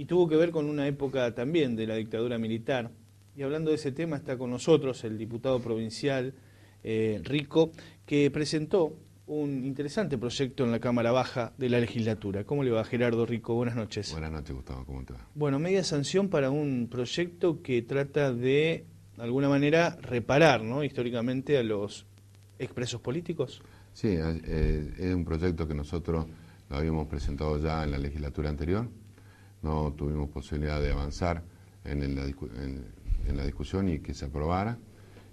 y tuvo que ver con una época también de la dictadura militar. Y hablando de ese tema está con nosotros el diputado provincial Rico, que presentó un interesante proyecto en la Cámara Baja de la legislatura. ¿Cómo le va, Gerardo Rico? Buenas noches. Buenas noches, Gustavo, ¿cómo te va? Bueno, media sanción para un proyecto que trata de alguna manera, reparar, ¿no?, históricamente a los expresos políticos. Sí, es un proyecto que nosotros lo habíamos presentado ya en la legislatura anterior. No tuvimos posibilidad de avanzar en la discusión y que se aprobara.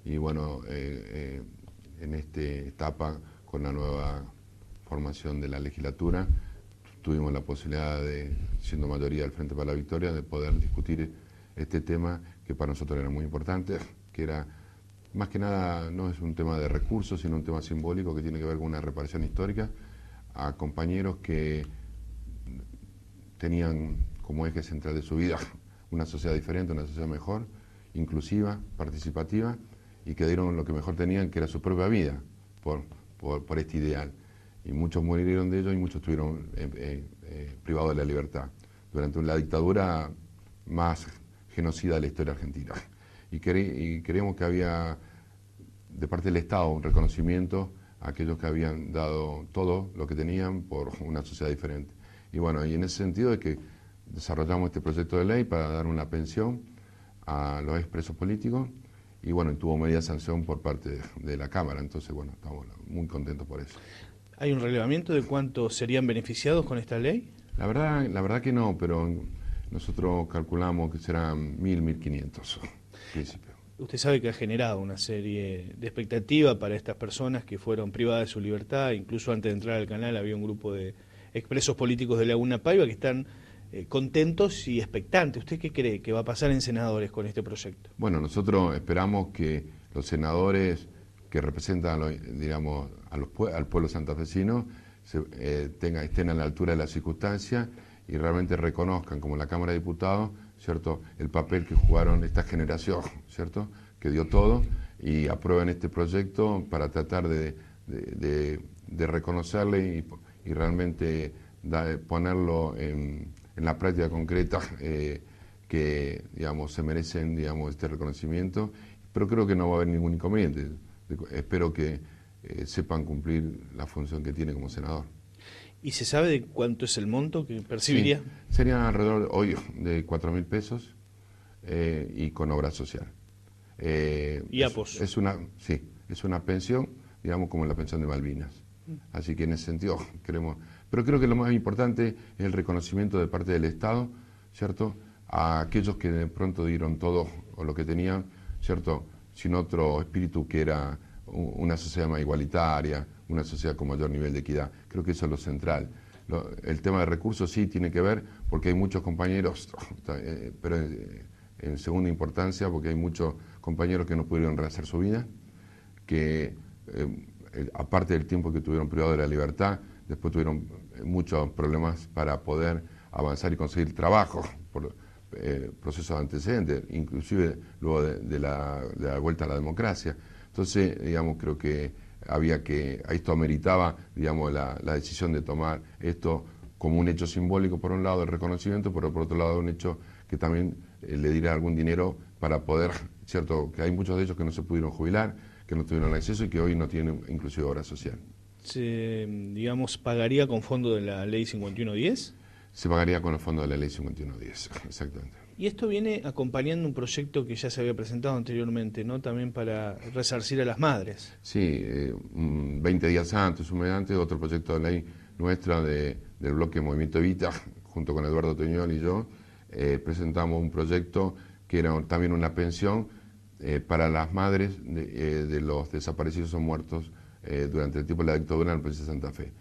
Y bueno, en esta etapa, con la nueva formación de la legislatura, tuvimos la posibilidad de, siendo mayoría del Frente para la Victoria, de poder discutir este tema que para nosotros era muy importante, que era, más que nada, no es un tema de recursos, sino un tema simbólico que tiene que ver con una reparación histórica a compañeros que tenían como eje central de su vida una sociedad diferente, una sociedad mejor, inclusiva, participativa, y que dieron lo que mejor tenían, que era su propia vida, por este ideal. Y muchos murieron de ello y muchos estuvieron privados de la libertad durante la dictadura más genocida de la historia argentina. Y creíamos que había, de parte del Estado, un reconocimiento a aquellos que habían dado todo lo que tenían por una sociedad diferente. Y bueno, y en ese sentido es que desarrollamos este proyecto de ley para dar una pensión a los expresos políticos, y bueno, tuvo media sanción por parte de la Cámara. Entonces, bueno, estamos muy contentos por eso. ¿Hay un relevamiento de cuántos serían beneficiados con esta ley? La verdad que no, pero nosotros calculamos que serán 1.500 principio. Usted sabe que ha generado una serie de expectativas para estas personas que fueron privadas de su libertad. Incluso antes de entrar al canal había un grupo de expresos políticos de Laguna Paiva que están contentos y expectantes. ¿Usted qué cree que va a pasar en senadores con este proyecto? Bueno, nosotros esperamos que los senadores que representan, digamos, al pueblo santafesino estén a la altura de las circunstancias y realmente reconozcan, como la Cámara de Diputados, ¿cierto?, el papel que jugaron esta generación, ¿cierto?, que dio todo, y aprueben este proyecto para tratar de reconocerle y realmente ponerlo en la práctica concreta que, digamos, se merecen, digamos, este reconocimiento. Pero creo que no va a haber ningún inconveniente. Espero que sepan cumplir la función que tiene como senador. ¿Y se sabe de cuánto es el monto que percibiría? Sí, serían alrededor hoy de 4.000 pesos y con obra social. ¿Y APOS? Sí, es una pensión, digamos, como la pensión de Malvinas. Así que en ese sentido queremos... Pero creo que lo más importante es el reconocimiento de parte del Estado, ¿cierto?, a aquellos que de pronto dieron todo o lo que tenían, ¿cierto?, sin otro espíritu, que era una sociedad más igualitaria, una sociedad con mayor nivel de equidad. Creo que eso es lo central. El tema de recursos sí tiene que ver, porque hay muchos compañeros, pero en segunda importancia, porque hay muchos compañeros que no pudieron rehacer su vida, que aparte del tiempo que tuvieron privado de la libertad, después tuvieron muchos problemas para poder avanzar y conseguir trabajo por procesos de antecedentes, inclusive luego de la vuelta a la democracia. Entonces, digamos, creo que esto ameritaba, digamos, la decisión de tomar esto como un hecho simbólico, por un lado, el reconocimiento, pero por otro lado, un hecho que también le diera algún dinero para poder, ¿cierto?, que hay muchos de ellos que no se pudieron jubilar, que no tuvieron acceso y que hoy no tienen inclusive obra social. ¿Se, digamos, pagaría con fondo de la ley 5110? Se pagaría con el fondo de la ley 5110, exactamente. Y esto viene acompañando un proyecto que ya se había presentado anteriormente, ¿no?, también para resarcir a las madres. Sí, 20 días antes, un mes antes, otro proyecto de ley nuestra del bloque Movimiento Evita, junto con Eduardo Teñol y yo, presentamos un proyecto que era también una pensión para las madres de los desaparecidos o muertos durante el tiempo de la dictadura en la provincia de Santa Fe.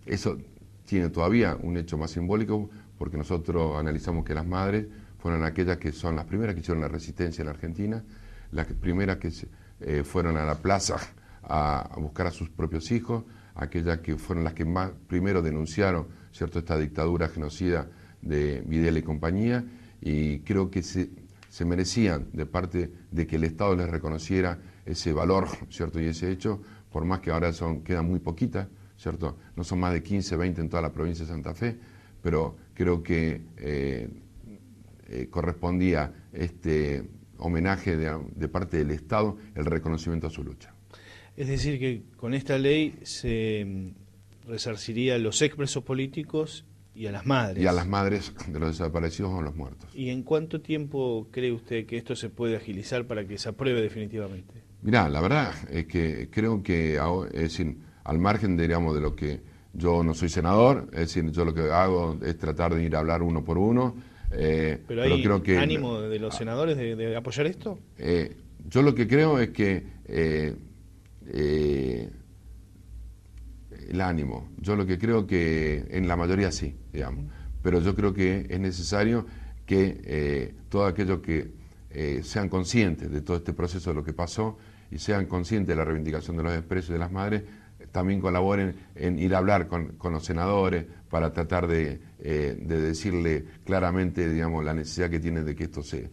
Eso tiene todavía un hecho más simbólico, porque nosotros analizamos que las madres fueron aquellas que son las primeras que hicieron la resistencia en la Argentina, las primeras que fueron a la plaza a buscar a sus propios hijos, aquellas que fueron las que más primero denunciaron, ¿cierto?, esta dictadura genocida de Videla y compañía, y creo que se merecían, de parte de que el Estado les reconociera ese valor, ¿cierto?, y ese hecho, por más que ahora quedan muy poquitas, ¿cierto?, no son más de 15, 20 en toda la provincia de Santa Fe, pero creo que correspondía este homenaje de parte del Estado, el reconocimiento a su lucha. Es decir, que con esta ley se resarciría a los expresos políticos y a las madres. Y a las madres de los desaparecidos o los muertos. ¿Y en cuánto tiempo cree usted que esto se puede agilizar para que se apruebe definitivamente? Mirá, la verdad es que creo que, es decir, al margen, digamos, de lo que yo no soy senador, es decir, yo lo que hago es tratar de ir a hablar uno por uno. ¿Pero hay creo que, ánimo de los senadores de apoyar esto? Yo lo que creo es que el ánimo, yo lo que creo que en la mayoría sí, digamos, pero yo creo que es necesario que todos aquellos que sean conscientes de todo este proceso de lo que pasó y sean conscientes de la reivindicación de los expresos y de las madres, también colaboren en ir a hablar con los senadores para tratar de decirle claramente, digamos, la necesidad que tienen de que esto se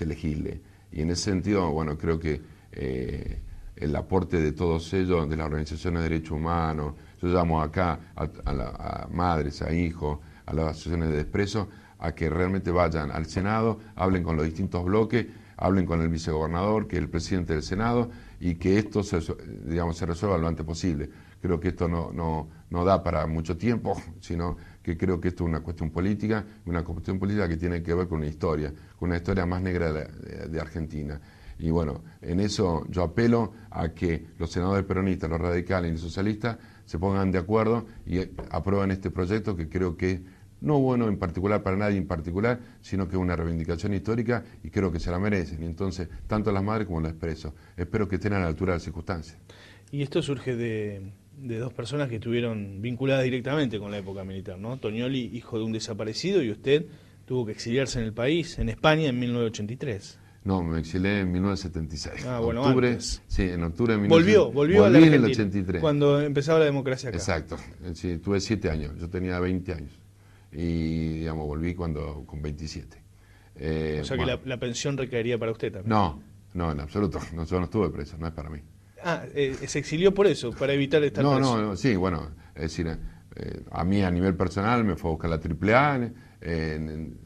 legisle. Y en ese sentido, bueno, creo que el aporte de todos ellos, de las organizaciones de derechos humanos, yo llamo acá a madres, a hijos, a las asociaciones de expresos, a que realmente vayan al Senado, hablen con los distintos bloques, hablen con el vicegobernador, que es el presidente del Senado, y que esto se resuelva lo antes posible. Creo que esto no da para mucho tiempo, sino que creo que esto es una cuestión política que tiene que ver con una historia más negra de Argentina. Y bueno, en eso yo apelo a que los senadores peronistas, los radicales y los socialistas se pongan de acuerdo y aprueben este proyecto, que creo que no es bueno en particular para nadie en particular, sino que es una reivindicación histórica y creo que se la merecen. Y entonces, tanto las madres como los expresos, espero que estén a la altura de las circunstancias. Y esto surge de dos personas que estuvieron vinculadas directamente con la época militar, ¿no? Tognoli, hijo de un desaparecido, y usted tuvo que exiliarse en el país, en España, en 1983. No, me exilé en 1976. Ah, bueno, octubre, antes. Sí, en octubre de 1976. Volvió a la Argentina, en el 83. cuando empezaba la democracia acá. Exacto. Sí, tuve 7 años, yo tenía 20 años. Y, digamos, volví con 27. O sea que la pensión recaería para usted también. No, en absoluto. No, yo no estuve preso, no es para mí. Ah, se exilió por eso, para evitar estar preso. No, sí, bueno, es decir, a mí a nivel personal me fue a buscar la AAA en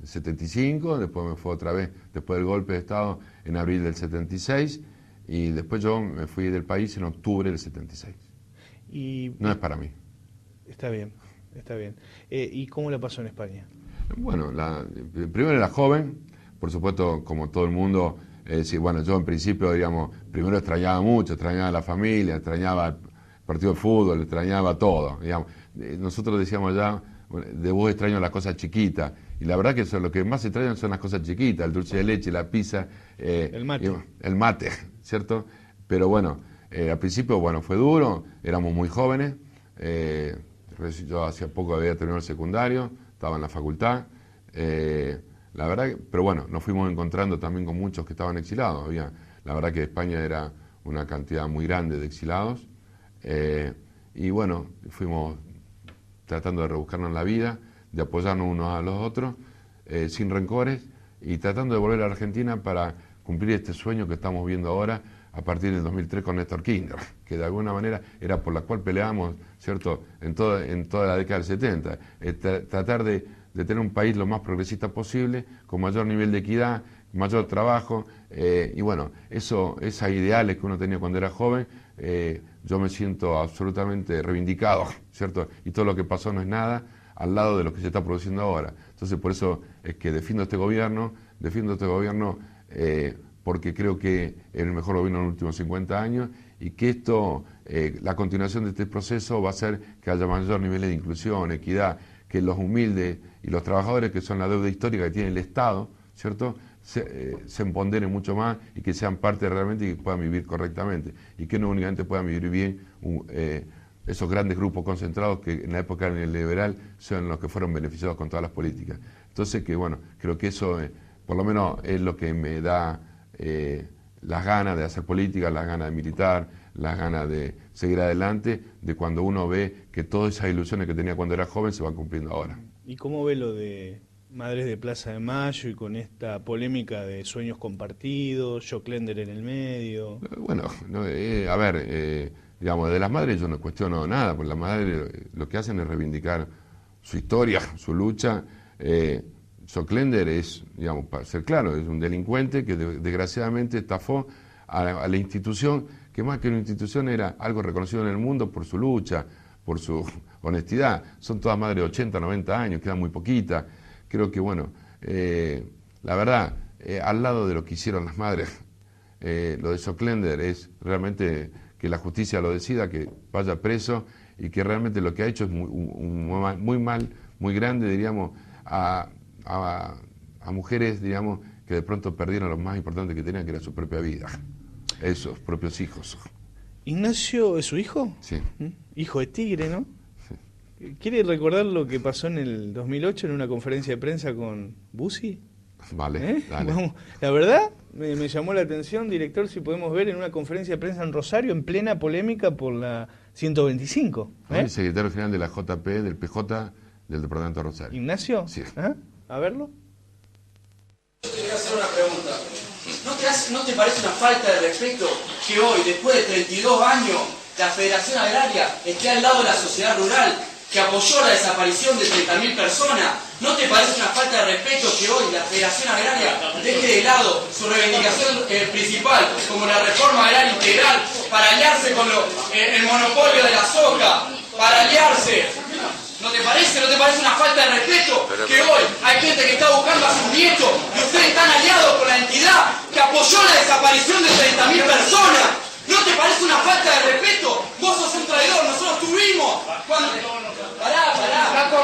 75, después me fue otra vez, después del golpe de Estado, en abril del 76, y después yo me fui del país en octubre del 76. No es para mí. Está bien, está bien. ¿Y cómo la pasó en España? Bueno, primero era joven, por supuesto, como todo el mundo. Bueno, yo en principio, digamos, primero extrañaba mucho, extrañaba a la familia, extrañaba el partido de fútbol, extrañaba todo, digamos. Nosotros decíamos ya, de vos extraño las cosas chiquitas, y la verdad que lo que más extrañan son las cosas chiquitas, el dulce de leche, la pizza, el mate, ¿cierto? Pero bueno, al principio, bueno, fue duro, éramos muy jóvenes, yo hacía poco había terminado el secundario, estaba en la facultad, la verdad, pero bueno, nos fuimos encontrando también con muchos que estaban exilados. La verdad que España era una cantidad muy grande de exilados. Y bueno, fuimos tratando de rebuscarnos en la vida, de apoyarnos unos a los otros, sin rencores, y tratando de volver a Argentina para cumplir este sueño que estamos viendo ahora a partir del 2003 con Néstor Kirchner, que de alguna manera era por la cual peleamos, ¿cierto?, en toda la década del 70. Tratar de tener un país lo más progresista posible, con mayor nivel de equidad, mayor trabajo, y bueno, esos ideales que uno tenía cuando era joven, yo me siento absolutamente reivindicado, ¿cierto? Y todo lo que pasó no es nada al lado de lo que se está produciendo ahora. Entonces, por eso es que defiendo este gobierno porque creo que es el mejor gobierno en los últimos 50 años y que la continuación de este proceso va a hacer que haya mayor nivel de inclusión, equidad, que los humildes y los trabajadores, que son la deuda histórica que tiene el Estado, ¿cierto?, se empoderen mucho más y que sean parte realmente y que puedan vivir correctamente. Y que no únicamente puedan vivir bien esos grandes grupos concentrados que en la época neoliberal son los que fueron beneficiados con todas las políticas. Entonces, que bueno, creo que eso por lo menos es lo que me da las ganas de hacer política, las ganas de militar, las ganas de seguir adelante, de cuando uno ve que todas esas ilusiones que tenía cuando era joven se van cumpliendo ahora. ¿Y cómo ve lo de Madres de Plaza de Mayo y con esta polémica de sueños compartidos, Jock Lender en el medio? Bueno, digamos, de las madres yo no cuestiono nada, porque las madres lo que hacen es reivindicar su historia, su lucha. Soclender es, digamos, para ser claro, es un delincuente que desgraciadamente estafó a la institución, que más que una institución era algo reconocido en el mundo por su lucha, por su honestidad. Son todas madres de 80, 90 años, quedan muy poquitas. Creo que, bueno, la verdad, al lado de lo que hicieron las madres, lo de Soclender es realmente que la justicia lo decida, que vaya preso y que realmente lo que ha hecho es muy mal, muy grande, diríamos, a mujeres, digamos, que de pronto perdieron lo más importante que tenían, que era su propia vida, esos propios hijos. ¿Ignacio es su hijo? Sí. Hijo de Tigre, ¿no? Sí. ¿Quiere recordar lo que pasó en el 2008 en una conferencia de prensa con Bussi? Vale, dale. Vamos. La verdad, me llamó la atención, director, si podemos ver en una conferencia de prensa en Rosario, en plena polémica por la 125. El secretario general de la JP, del PJ, del departamento de Rosario. ¿Ignacio? Sí. A verlo. Yo te quería hacer una pregunta. ¿No te parece una falta de respeto que hoy, después de 32 años, la Federación Agraria esté al lado de la sociedad rural, que apoyó la desaparición de 30.000 personas? ¿No te parece una falta de respeto que hoy la Federación Agraria deje de lado su reivindicación principal, como la reforma agraria integral, para aliarse con el monopolio de la soja, para aliarse? ¿No te parece una falta de respeto que hoy hay gente que está buscando a sus nietos y ustedes están aliados con la entidad que apoyó la desaparición de 30.000 personas? ¿No te parece una falta de respeto? Vos sos un traidor, nosotros tuvimos cuando... Pará.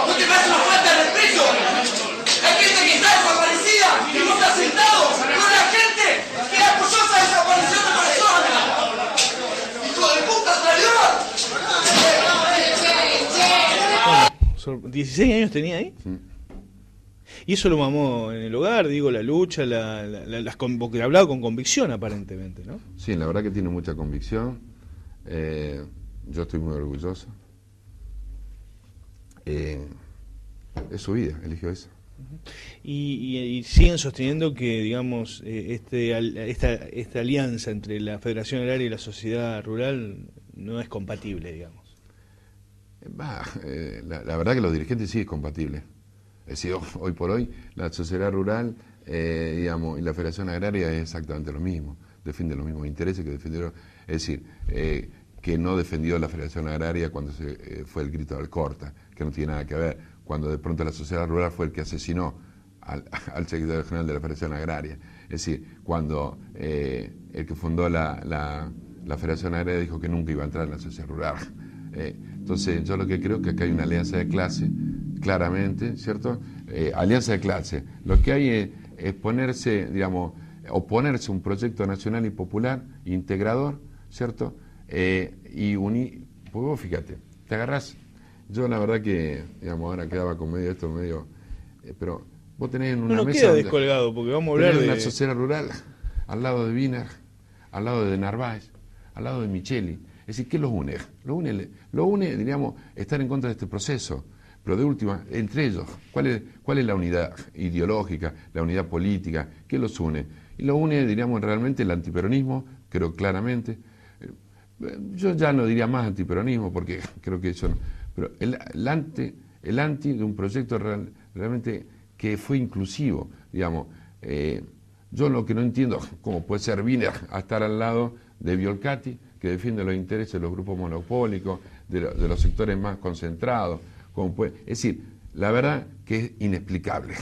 ¿No te parece una falta de respeto? Hay gente que está desaparecida y vos estás sentado con la gente que apoyó esa desaparición de personas. ¡Hijo de puta, traidor! 16 años tenía ahí. Y eso lo mamó en el hogar, digo, la lucha, porque hablaba con convicción aparentemente, ¿no? Sí, la verdad que tiene mucha convicción. Yo estoy muy orgulloso. Es su vida, eligió eso. Y siguen sosteniendo que, digamos, esta alianza entre la Federación Agraria y la sociedad rural no es compatible, digamos. La verdad que los dirigentes sí es compatible. Es decir, hoy por hoy la sociedad rural digamos, y la Federación Agraria es exactamente lo mismo, defiende los mismos intereses que defendieron, es decir, que no defendió la Federación Agraria cuando fue el grito de Alcorta, que no tiene nada que ver, cuando de pronto la sociedad rural fue el que asesinó al secretario general de la Federación Agraria. Es decir, cuando el que fundó la Federación Agraria dijo que nunca iba a entrar en la sociedad rural. Entonces yo lo que creo es que acá hay una alianza de clase, claramente, ¿cierto? Alianza de clase. Lo que hay es ponerse, digamos, oponerse a un proyecto nacional y popular, integrador, ¿cierto? Y unir, pues vos fíjate, te agarrás, yo la verdad que, digamos, ahora quedaba con medio esto, medio, pero vos tenés en una no mesa... queda descolgado, porque vamos a hablar de... una sociedad rural, al lado de Wiener, al lado de Narváez, al lado de Micheli. Es decir, ¿qué los une? Lo une, diríamos, estar en contra de este proceso. Pero de última, entre ellos, ¿cuál es la unidad ideológica, la unidad política? ¿Qué los une? Y lo une, diríamos, realmente el antiperonismo, creo claramente. Yo ya no diría más antiperonismo, porque creo que eso no. Pero el anti de un proyecto realmente que fue inclusivo, digamos. Yo lo que no entiendo, cómo puede ser Wiener a estar al lado de Violcati, que defiende los intereses de los grupos monopólicos, de los sectores más concentrados. Es decir, la verdad que es inexplicable.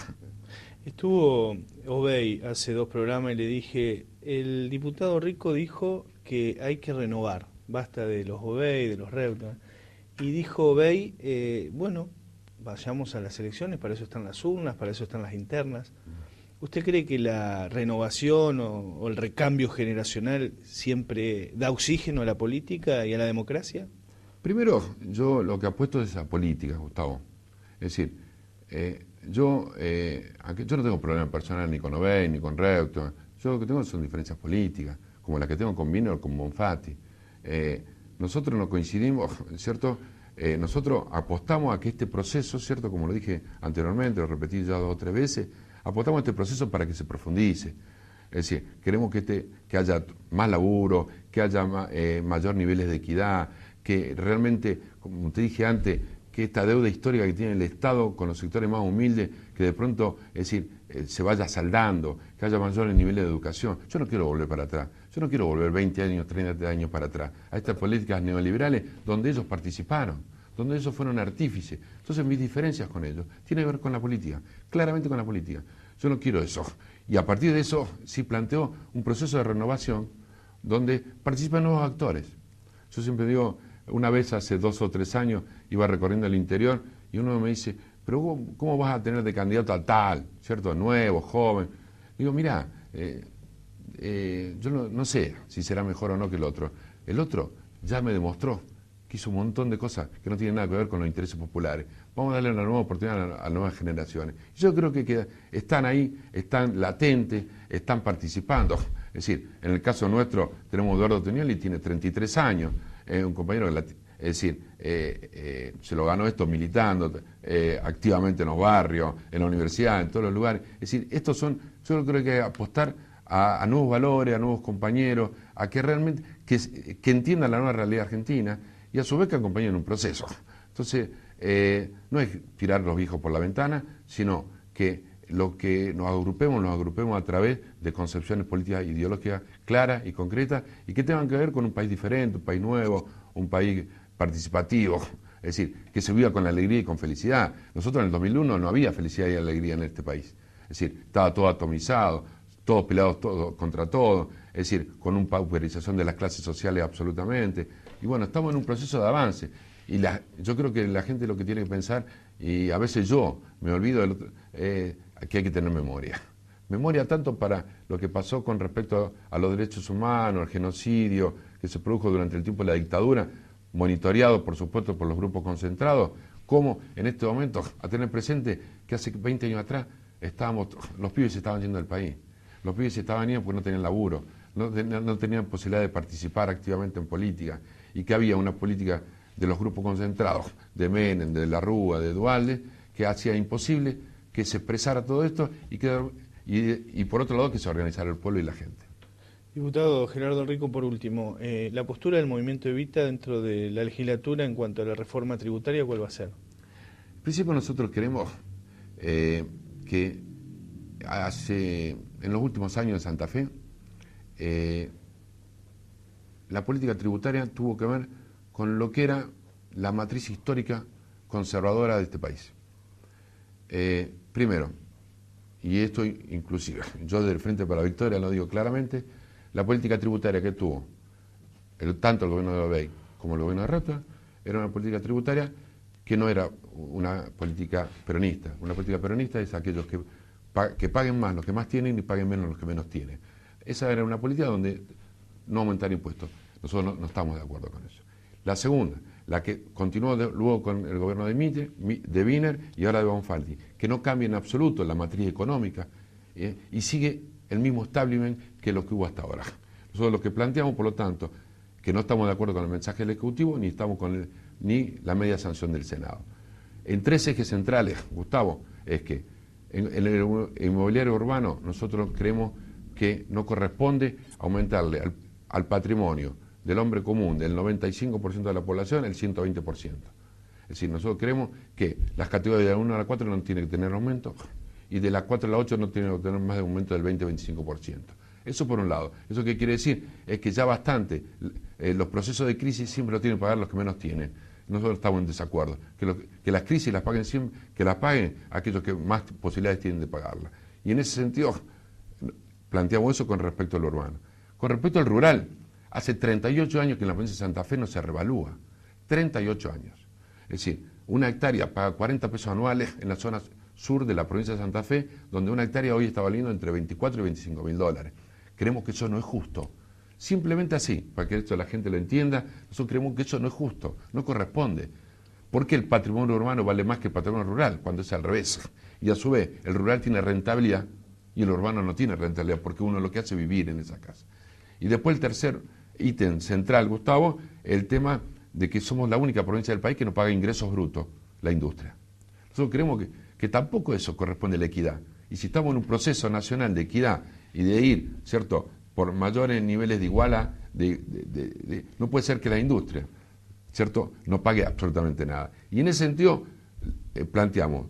Estuvo Obey hace 2 programas y le dije, el diputado Rico dijo que hay que renovar, basta de los Obey, de los Reutemann. Y dijo Obey, bueno, vayamos a las elecciones, para eso están las urnas, para eso están las internas. ¿Usted cree que la renovación o el recambio generacional siempre da oxígeno a la política y a la democracia? Primero, yo lo que apuesto es a política, Gustavo. Es decir, yo no tengo problema personal ni con Obey, ni con Reutemann. Yo lo que tengo son diferencias políticas, como las que tengo con Wiener o con Bonfatti. Nosotros no coincidimos, ¿cierto? Nosotros apostamos a que este proceso, ¿cierto? Como lo dije anteriormente, lo repetí ya 2 o 3 veces, apostamos a este proceso para que se profundice. Es decir, queremos que haya más laburo, que haya mayor niveles de equidad, que realmente, como te dije antes, que esta deuda histórica que tiene el Estado con los sectores más humildes, que de pronto, es decir, se vaya saldando, que haya mayores niveles de educación. Yo no quiero volver para atrás, yo no quiero volver 20 años, 30 años para atrás, a estas políticas neoliberales donde ellos participaron, donde ellos fueron artífices. Entonces mis diferencias con ellos tienen que ver con la política, claramente con la política. Yo no quiero eso. Y a partir de eso sí planteo un proceso de renovación donde participan nuevos actores. Yo siempre digo, una vez hace 2 o 3 años iba recorriendo el interior y uno me dice, pero ¿cómo vas a tener de candidato a tal, ¿cierto? Nuevo, joven. Digo, mira, yo no sé si será mejor o no que el otro. El otro ya me demostró que hizo un montón de cosas que no tienen nada que ver con los intereses populares. Vamos a darle una nueva oportunidad a las nuevas generaciones. Yo creo que están ahí, están latentes, están participando. Es decir, en el caso nuestro tenemos a Eduardo Tonioli, tiene 33 años, un compañero que se lo ganó esto militando activamente en los barrios, en la universidad, en todos los lugares. Es decir, yo creo que hay que apostar a nuevos valores, a nuevos compañeros, a que realmente que entiendan la nueva realidad argentina y a su vez que acompañen un proceso. Entonces, no es tirar los viejos por la ventana, sino que lo que nos agrupemos a través de concepciones políticas e ideológicas claras y concretas y que tengan que ver con un país diferente, un país nuevo, un país participativo, es decir, que se viva con alegría y con felicidad. Nosotros en el 2001 no había felicidad y alegría en este país, es decir, estaba todo atomizado, todos peleados todo contra todo, es decir, con una pauperización de las clases sociales absolutamente. Y bueno, estamos en un proceso de avance. Y yo creo que la gente lo que tiene que pensar, y a veces yo me olvido, que hay que tener memoria. Memoria tanto para lo que pasó con respecto a los derechos humanos, el genocidio que se produjo durante el tiempo de la dictadura, monitoreado por supuesto por los grupos concentrados, como en este momento a tener presente que hace 20 años atrás los pibes se estaban yendo del país. Los pibes se estaban yendo porque no tenían laburo, no tenían posibilidad de participar activamente en política y que había una política de los grupos concentrados, de Menem, de la Rúa, de Duhalde, que hacía imposible que se expresara todo esto y por otro lado que se organizara el pueblo y la gente. Diputado Gerardo Rico, por último, la postura del movimiento Evita dentro de la legislatura en cuanto a la reforma tributaria, ¿cuál va a ser? En principio nosotros queremos que en los últimos años en Santa Fe la política tributaria tuvo que ver con lo que era la matriz histórica conservadora de este país. Primero, y esto inclusive, yo del Frente para la Victoria lo digo claramente, la política tributaria que tuvo tanto el gobierno de Obey como el gobierno de Reta era una política tributaria que no era una política peronista. Una política peronista es aquellos que paguen más los que más tienen y paguen menos los que menos tienen. Esa era una política donde no aumentar impuestos. Nosotros no estamos de acuerdo con eso. La segunda, la que continuó luego con el gobierno de Wiener y ahora de Bonfaldi, que no cambia en absoluto la matriz económica y sigue el mismo establishment que lo que hubo hasta ahora. Nosotros lo que planteamos, por lo tanto, que no estamos de acuerdo con el mensaje del Ejecutivo ni estamos ni la media sanción del Senado. En 3 ejes centrales, Gustavo, es que en el inmobiliario urbano nosotros creemos que no corresponde aumentarle al patrimonio del hombre común del 95% de la población el 120%. Es decir, nosotros creemos que las categorías de la 1 a la 4 no tienen que tener aumento y de la 4 a la 8 no tienen que tener más de aumento del 20-25%. Eso por un lado. ¿Eso qué quiere decir? Es que ya bastante, los procesos de crisis siempre lo tienen que pagar los que menos tienen. Nosotros estamos en desacuerdo. Que las crisis las paguen siempre, que las paguen aquellos que más posibilidades tienen de pagarlas. Y en ese sentido, planteamos eso con respecto al urbano. Con respecto al rural, hace 38 años que en la provincia de Santa Fe no se revalúa. 38 años. Es decir, una hectárea paga 40 pesos anuales en la zona sur de la provincia de Santa Fe, donde una hectárea hoy está valiendo entre 24 y 25 mil dólares. Creemos que eso no es justo. Simplemente así, para que esto la gente lo entienda, nosotros creemos que eso no es justo, no corresponde. ¿Por qué el patrimonio urbano vale más que el patrimonio rural? Cuando es al revés. Y a su vez, el rural tiene rentabilidad y el urbano no tiene rentabilidad, porque uno lo que hace es vivir en esa casa. Y después el tercer ítem central, Gustavo, el tema de que somos la única provincia del país que no paga ingresos brutos, la industria. Nosotros creemos que tampoco eso corresponde a la equidad. Y si estamos en un proceso nacional de equidad y de ir, ¿cierto?, por mayores niveles de iguala, no puede ser que la industria, ¿cierto?, no pague absolutamente nada. Y en ese sentido planteamos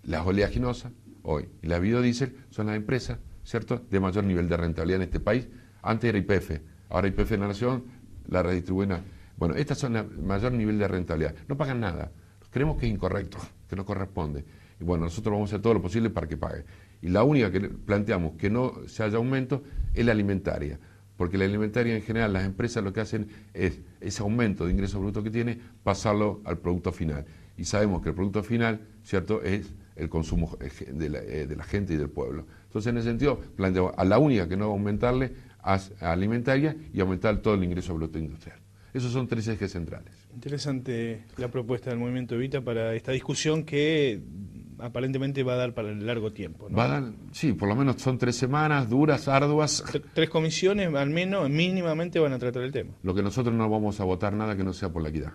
las oleaginosas hoy y la biodiesel son las empresas, ¿cierto?, de mayor nivel de rentabilidad en este país. Antes era YPF, ahora YPF de la Nación la redistribuye. Bueno, estas son el mayor nivel de rentabilidad. No pagan nada. Creemos que es incorrecto, que no corresponde. Y bueno, nosotros vamos a hacer todo lo posible para que pague. Y la única que planteamos que no se haya aumento es la alimentaria. Porque la alimentaria en general, las empresas lo que hacen es ese aumento de ingreso bruto que tiene, pasarlo al producto final. Y sabemos que el producto final, ¿cierto?, es el consumo de la gente y del pueblo. Entonces, en ese sentido, planteamos a la única que no aumentarle a alimentaria y aumentar todo el ingreso bruto industrial. Esos son 3 ejes centrales. Interesante la propuesta del Movimiento Evita para esta discusión que aparentemente va a dar para el largo tiempo, ¿no? Va a dar, sí, por lo menos son 3 semanas duras, arduas. 3 comisiones, al menos, mínimamente van a tratar el tema. Lo que nosotros no vamos a votar nada que no sea por la equidad.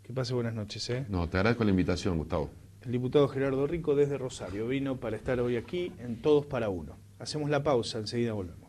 Que pase buenas noches, ¿eh? No, te agradezco la invitación, Gustavo. El diputado Gerardo Rico desde Rosario vino para estar hoy aquí en Todos para Uno. Hacemos la pausa, enseguida volvemos.